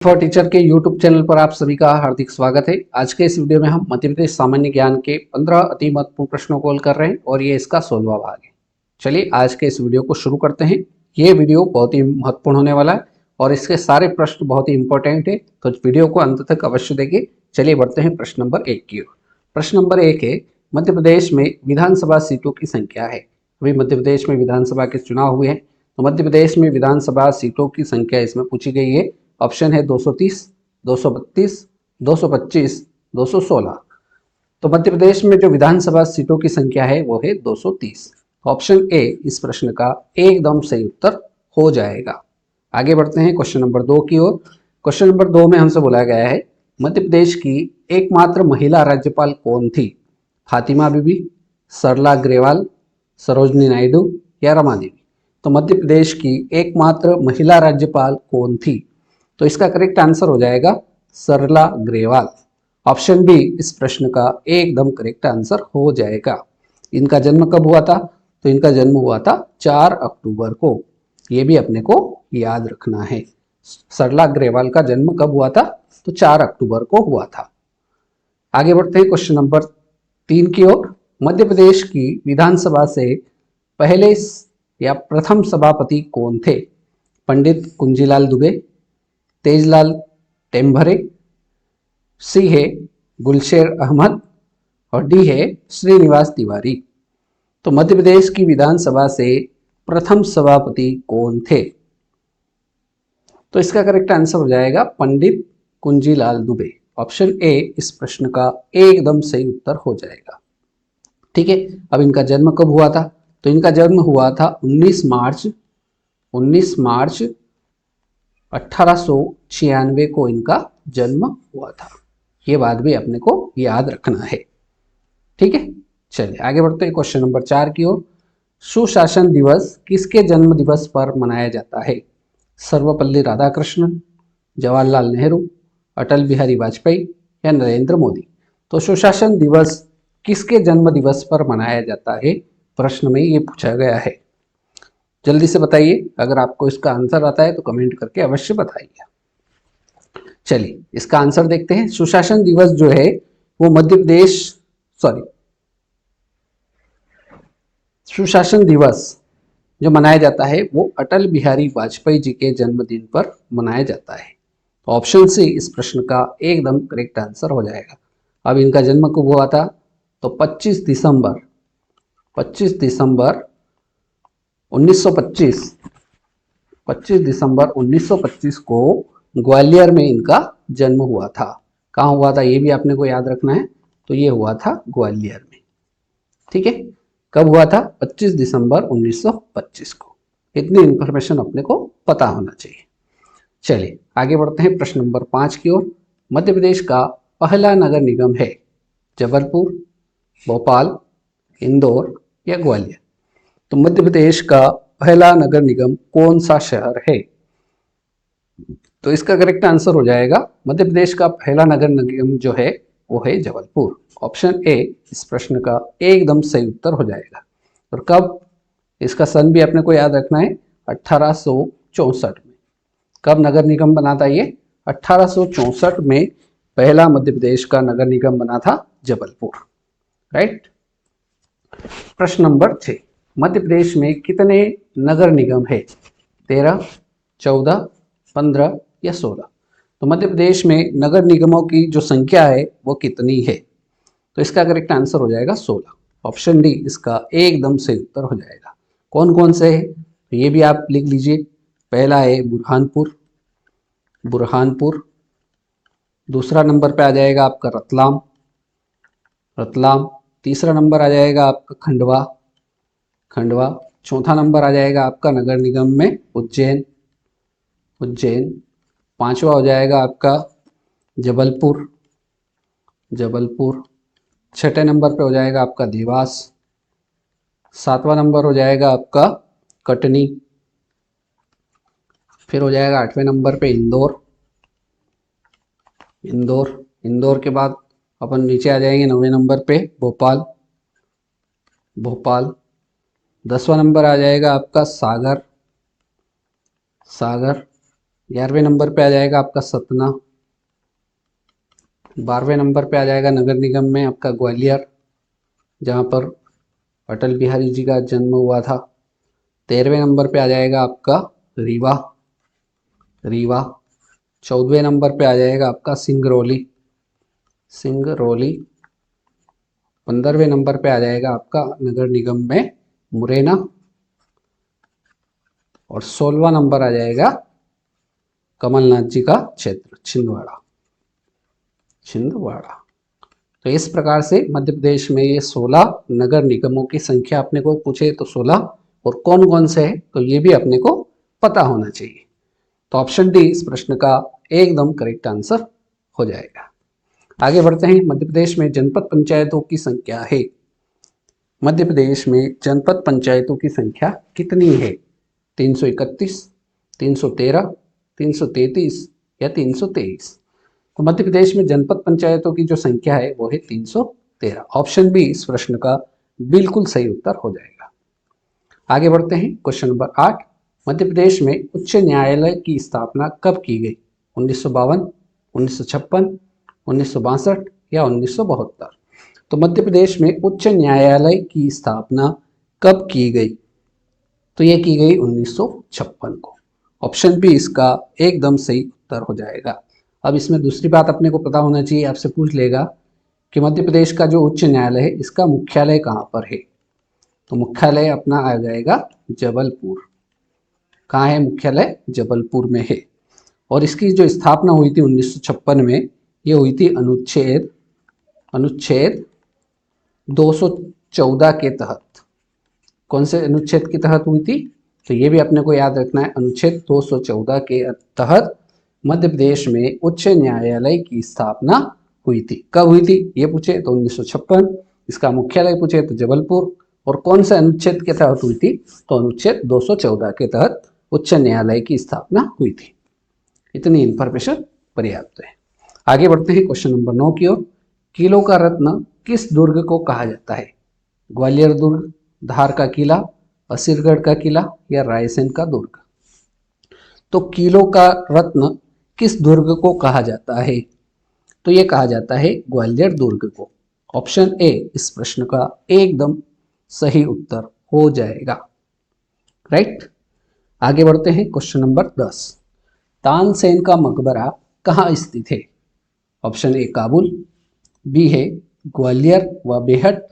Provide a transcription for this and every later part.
For teacher के YouTube channel पर आप सभी का हार्दिक स्वागत है। आज के इस वीडियो में हम मध्य प्रदेश सामान्य ज्ञान के 15 अति महत्वपूर्ण प्रश्नों को हल कर रहे हैं और ये इसका 16वां भाग है। चलिए आज के इस वीडियो को शुरू करते हैं। ये वीडियो बहुत ही महत्वपूर्ण होने वाला है और इसके सारे प्रश्न बहुत ही इंपॉर्टेंट है, तो वीडियो को अंत तक अवश्य देखिए। चलिए बढ़ते हैं प्रश्न नंबर 1 की ओर। प्रश्न नंबर 1 है, मध्य प्रदेश में विधानसभा सीटों की संख्या है। अभी मध्य प्रदेश में विधानसभा के चुनाव हुए हैं, तो मध्य प्रदेश में विधानसभा सीटों की संख्या इसमें पूछी गई है। ऑप्शन है 230, 232, 225, 216। तो मध्य प्रदेश में जो विधानसभा सीटों की संख्या है वो है 230। ऑप्शन ए इस प्रश्न का एकदम सही उत्तर हो जाएगा। आगे बढ़ते हैं क्वेश्चन नंबर 2 की ओर। क्वेश्चन नंबर 2 में हमसे बोला गया है, मध्य प्रदेश की एकमात्र महिला राज्यपाल कौन थी? फातिमा बीबी, सरला ग्रेवाल, सरोजनी नायडू या रमा देवी? तो मध्य प्रदेश की एकमात्र महिला राज्यपाल कौन थी? तो इसका करेक्ट आंसर हो जाएगा सरला ग्रेवाल। ऑप्शन बी इस प्रश्न का एकदम करेक्ट आंसर हो जाएगा। इनका जन्म कब हुआ था? तो इनका जन्म हुआ था 4 अक्टूबर को। ये भी अपने को याद रखना है। सरला ग्रेवाल का जन्म कब हुआ था? तो 4 अक्टूबर को हुआ था। आगे बढ़ते हैं क्वेश्चन नंबर 3 की ओर। मध्य प्रदेश की विधानसभा से पहले या प्रथम सभापति कौन थे? पंडित कुंजीलाल दुबे, तेजलाल टेम्भरे, सी है गुलशेर अहमद और डी है श्रीनिवास तिवारी। तो मध्य प्रदेश की विधानसभा से प्रथम सभापति कौन थे? तो इसका करेक्ट आंसर हो जाएगा पंडित कुंजीलाल दुबे। ऑप्शन ए इस प्रश्न का एकदम सही उत्तर हो जाएगा। ठीक है, अब इनका जन्म कब हुआ था? तो इनका जन्म हुआ था 19 मार्च 1896 को इनका जन्म हुआ था। ये बात भी अपने को याद रखना है। ठीक है, चलिए आगे बढ़ते हैं क्वेश्चन नंबर 4 की ओर। सुशासन दिवस किसके जन्म दिवस पर मनाया जाता है? सर्वपल्ली राधाकृष्णन, जवाहरलाल नेहरू, अटल बिहारी वाजपेयी या नरेंद्र मोदी? तो सुशासन दिवस किसके जन्म दिवस पर मनाया जाता है? प्रश्न में ये पूछा गया है। जल्दी से बताइए, अगर आपको इसका आंसर आता है तो कमेंट करके अवश्य बताइए। चलिए इसका आंसर देखते हैं। सुशासन दिवस जो है वो मध्य प्रदेश सुशासन दिवस जो मनाया जाता है वो अटल बिहारी वाजपेयी जी के जन्मदिन पर मनाया जाता है। ऑप्शन सी इस प्रश्न का एकदम करेक्ट आंसर हो जाएगा। अब इनका जन्म कब हुआ था? तो 25 दिसंबर 1925 25 दिसंबर 1925 को ग्वालियर में इनका जन्म हुआ था। कहाँ हुआ था ये भी आपने को याद रखना है। तो ये हुआ था ग्वालियर में। ठीक है, कब हुआ था? 25 दिसंबर 1925 को। इतनी इंफॉर्मेशन अपने को पता होना चाहिए। चलिए आगे बढ़ते हैं प्रश्न नंबर 5 की ओर। मध्य प्रदेश का पहला नगर निगम है जबलपुर, भोपाल, इंदौर या ग्वालियर? तो मध्य प्रदेश का पहला नगर निगम कौन सा शहर है? तो इसका करेक्ट आंसर हो जाएगा मध्य प्रदेश का पहला नगर निगम जो है वो है जबलपुर। ऑप्शन ए इस प्रश्न का एकदम सही उत्तर हो जाएगा। और कब? इसका सन भी अपने को याद रखना है, 1864 में। कब नगर निगम बना था ये? 1864 में पहला मध्य प्रदेश का नगर निगम बना था जबलपुर। राइट। प्रश्न नंबर 6, मध्य प्रदेश में कितने नगर निगम है? 13, 14, 15 या 16? तो मध्य प्रदेश में नगर निगमों की जो संख्या है वो कितनी है? तो इसका करेक्ट आंसर हो जाएगा 16। ऑप्शन डी इसका एकदम सही उत्तर हो जाएगा। कौन कौन से है तो ये भी आप लिख लीजिए। पहला है बुरहानपुर। दूसरा नंबर पे आ जाएगा आपका रतलाम। तीसरा नंबर आ जाएगा आपका खंडवा। चौथा नंबर आ जाएगा आपका नगर निगम में उज्जैन। पांचवा हो जाएगा आपका जबलपुर। छठे नंबर पे हो जाएगा आपका देवास। सातवां नंबर हो जाएगा आपका कटनी। फिर हो जाएगा 8वें नंबर पे इंदौर के बाद अपन नीचे आ जाएंगे 9वें नंबर पे भोपाल। 10वां नंबर आ जाएगा आपका सागर। 11वें नंबर पे आ जाएगा आपका सतना। 12वें नंबर पे आ जाएगा नगर निगम में आपका ग्वालियर, जहाँ पर अटल बिहारी जी का जन्म हुआ था। 13वें नंबर पे आ जाएगा आपका रीवा, रीवा। 14वें नंबर पे आ जाएगा आपका सिंगरौली, सिंगरौली। 15वें नंबर पे आ जाएगा आपका नगर निगम में मुरैना, और 16वां नंबर आ जाएगा कमलनाथ जी का क्षेत्र छिंदवाड़ा, छिंदवाड़ा। तो इस प्रकार से मध्य प्रदेश में ये 16 नगर निगमों की संख्या अपने को पूछे तो 16, और कौन कौन से है तो ये भी अपने को पता होना चाहिए। तो ऑप्शन डी इस प्रश्न का एकदम करेक्ट आंसर हो जाएगा। आगे बढ़ते हैं। मध्य प्रदेश में जनपद पंचायतों की संख्या है। मध्य प्रदेश में जनपद पंचायतों की संख्या कितनी है? 331, 313, 333 या 323? तो मध्य प्रदेश में जनपद पंचायतों की जो संख्या है वो है 313। ऑप्शन बी इस प्रश्न का बिल्कुल सही उत्तर हो जाएगा। आगे बढ़ते हैं। क्वेश्चन नंबर 8, मध्य प्रदेश में उच्च न्यायालय की स्थापना कब की गई? 1952, 1956, 1962 या 1972? तो मध्य प्रदेश में उच्च न्यायालय की स्थापना कब की गई? तो यह की गई 1956 को। ऑप्शन बी इसका एकदम सही उत्तर हो जाएगा। अब इसमें दूसरी बात अपने को पता होना चाहिए, आपसे पूछ लेगा कि मध्य प्रदेश का जो उच्च न्यायालय है इसका मुख्यालय कहाँ पर है? तो मुख्यालय अपना आ जाएगा जबलपुर। कहाँ है मुख्यालय? जबलपुर में है। और इसकी जो स्थापना हुई थी 1956 में, ये हुई थी अनुच्छेद 214 के तहत। कौन से अनुच्छेद के तहत हुई थी? तो ये भी अपने को याद रखना है। अनुच्छेद 214 के तहत मध्य प्रदेश में उच्च न्यायालय की स्थापना हुई थी। कब हुई थी ये पूछे तो 1956, इसका मुख्यालय पूछे तो जबलपुर, और कौन से अनुच्छेद के तहत हुई थी? तो अनुच्छेद 214 के तहत उच्च न्यायालय की स्थापना हुई थी। इतनी इंफॉर्मेशन पर्याप्त है। आगे बढ़ते हैं क्वेश्चन नंबर 9 की ओर। किलों का रत्न किस दुर्ग को कहा जाता है? ग्वालियर दुर्ग, धार का किला, असीरगढ़ का किला या रायसेन का दुर्ग? तो किलों का रत्न किस दुर्ग को कहा जाता है? तो ये कहा जाता है ग्वालियर दुर्ग को। ऑप्शन ए इस प्रश्न का एकदम सही उत्तर हो जाएगा। राइट। आगे बढ़ते हैं। क्वेश्चन नंबर 10, तानसेन का मकबरा कहाँ स्थित है? ऑप्शन ए काबुल, बी है ग्वालियर व बेहट,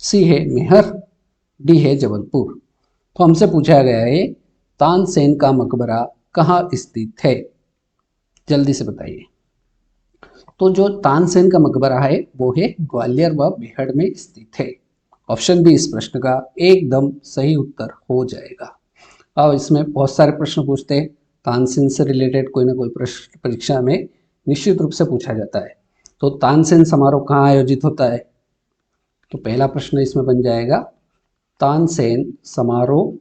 सी है मेहर, डी है जबलपुर। तो हमसे पूछा गया है तानसेन का मकबरा कहाँ स्थित है? जल्दी से बताइए। तो जो तानसेन का मकबरा है वो है ग्वालियर व बेहड़ में स्थित है। ऑप्शन बी इस प्रश्न का एकदम सही उत्तर हो जाएगा। अब इसमें बहुत सारे प्रश्न पूछते हैं, तानसेन से रिलेटेड कोई ना कोई प्रश्न परीक्षा में निश्चित रूप से पूछा जाता है। तो तानसेन समारोह कहाँ आयोजित होता है? तो पहला प्रश्न इसमें बन जाएगा, तानसेन समारोह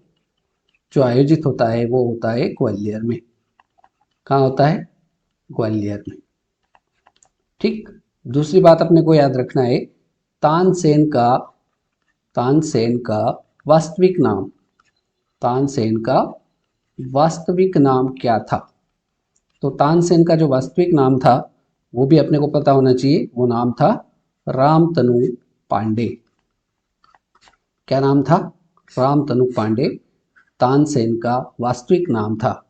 जो आयोजित होता है वो होता है ग्वालियर में। कहाँ होता है? ग्वालियर में। ठीक। दूसरी बात अपने को याद रखना है, तानसेन का वास्तविक नाम, तानसेन का वास्तविक नाम क्या था? तो तानसेन का जो वास्तविक नाम था वो भी अपने को पता होना चाहिए। वो नाम था रामतनु पांडे। क्या नाम था? रामतनु पांडे तानसेन का वास्तविक नाम था।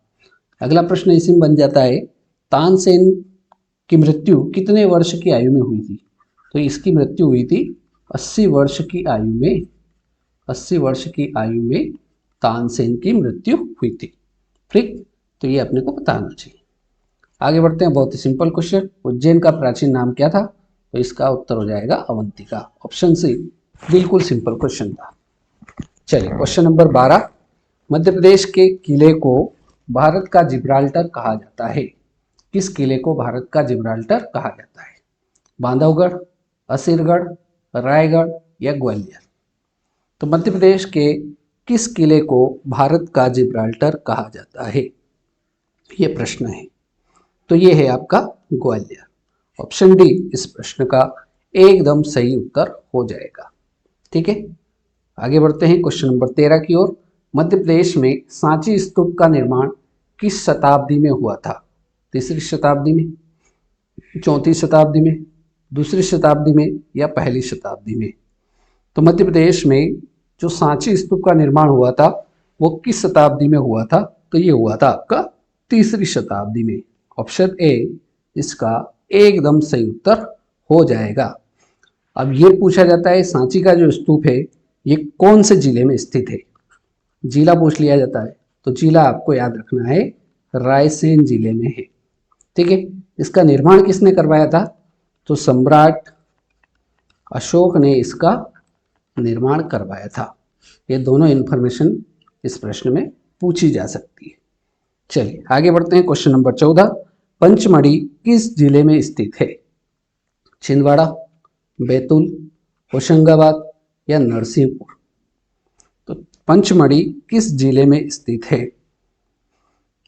अगला प्रश्न इसी में बन जाता है, तानसेन की मृत्यु कितने वर्ष की आयु में हुई थी? तो इसकी मृत्यु हुई थी 80 वर्ष की आयु में। 80 वर्ष की आयु में तानसेन की मृत्यु हुई थी। ठीक। तो ये अपने को पता होना चाहिए। आगे बढ़ते हैं। बहुत ही सिंपल क्वेश्चन, उज्जैन का प्राचीन नाम क्या था? तो इसका उत्तर हो जाएगा अवंतिका। ऑप्शन सी बिल्कुल सिंपल क्वेश्चन था। चलिए क्वेश्चन नंबर 12, मध्य प्रदेश के किले को भारत का जिब्राल्टर कहा जाता है। किस किले को भारत का जिब्राल्टर कहा जाता है? बांधवगढ़, असीरगढ़, रायगढ़ या ग्वालियर? तो मध्य प्रदेश के किस किले को भारत का जिब्राल्टर कहा जाता है, ये प्रश्न है। तो ये है आपका ग्वालियर। ऑप्शन डी इस प्रश्न का एकदम सही उत्तर हो जाएगा। ठीक है। आगे बढ़ते हैं क्वेश्चन नंबर 13 की ओर। मध्य प्रदेश में सांची स्तूप का निर्माण किस शताब्दी में हुआ था? तीसरी शताब्दी में, चौथी शताब्दी में, दूसरी शताब्दी में या पहली शताब्दी में? तो मध्य प्रदेश में जो सांची स्तूप का निर्माण हुआ था वो किस शताब्दी में हुआ था? तो ये हुआ था आपका तीसरी शताब्दी में। ऑप्शन ए इसका एकदम सही उत्तर हो जाएगा। अब ये पूछा जाता है सांची का जो स्तूप है ये कौन से जिले में स्थित है? जिला पूछ लिया जाता है, तो जिला आपको याद रखना है रायसेन जिले में है। ठीक है, इसका निर्माण किसने करवाया था? तो सम्राट अशोक ने इसका निर्माण करवाया था। ये दोनों इंफॉर्मेशन इस प्रश्न में पूछी जा सकती है। चलिए आगे बढ़ते हैं। क्वेश्चन नंबर 14, पंचमढ़ी किस जिले में स्थित है? छिंदवाड़ा, बैतूल, होशंगाबाद या नरसिंहपुर? तो पंचमढ़ी किस जिले में स्थित है?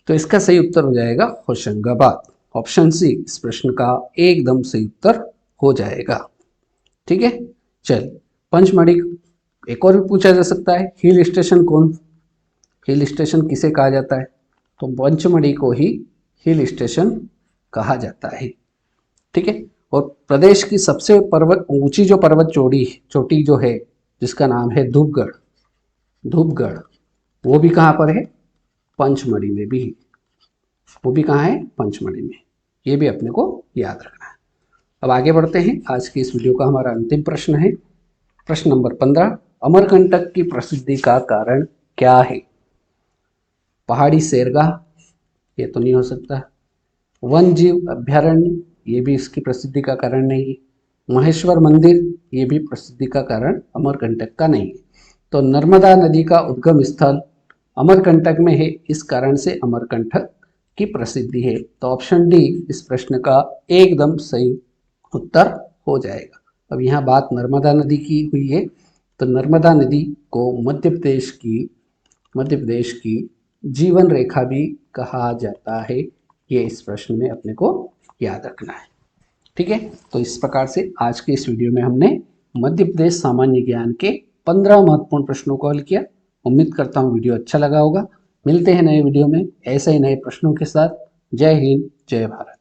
तो इसका सही उत्तर हो जाएगा होशंगाबाद। ऑप्शन सी इस प्रश्न का एकदम सही उत्तर हो जाएगा। ठीक है, चल पंचमढ़ी एक और भी पूछा जा सकता है, हिल स्टेशन कौन, हिल स्टेशन किसे कहा जाता है? तो पंचमढ़ी को ही हिल स्टेशन कहा जाता है। ठीक है, और प्रदेश की सबसे ऊंची जो पर्वत चोटी जो है जिसका नाम है धूपगढ़, वो भी कहाँ पर है? पंचमढ़ी में भी। वो भी कहाँ है? पंचमढ़ी में। ये भी अपने को याद रखना है। अब आगे बढ़ते हैं। आज की इस वीडियो का हमारा अंतिम प्रश्न है, प्रश्न नंबर 15, अमरकंटक की प्रसिद्धि का कारण क्या है? पहाड़ी शेरगाह, ये तो नहीं हो सकता। वन जीव अभ्यारण्य, ये भी इसकी प्रसिद्धि का कारण नहीं है। महेश्वर मंदिर, ये भी प्रसिद्धि का कारण अमरकंटक का नहीं है। तो नर्मदा नदी का उद्गम स्थल अमरकंटक में है, इस कारण से अमरकंटक की प्रसिद्धि है। तो ऑप्शन डी इस प्रश्न का एकदम सही उत्तर हो जाएगा। अब यहाँ बात नर्मदा नदी की हुई है, तो नर्मदा नदी को मध्य प्रदेश की जीवन रेखा भी कहा जाता है। ये इस प्रश्न में अपने को याद रखना है। ठीक है, तो इस प्रकार से आज के इस वीडियो में हमने मध्य प्रदेश सामान्य ज्ञान के 15 महत्वपूर्ण प्रश्नों को हल किया। उम्मीद करता हूँ वीडियो अच्छा लगा होगा। मिलते हैं नए वीडियो में ऐसे ही नए प्रश्नों के साथ। जय हिंद, जय भारत।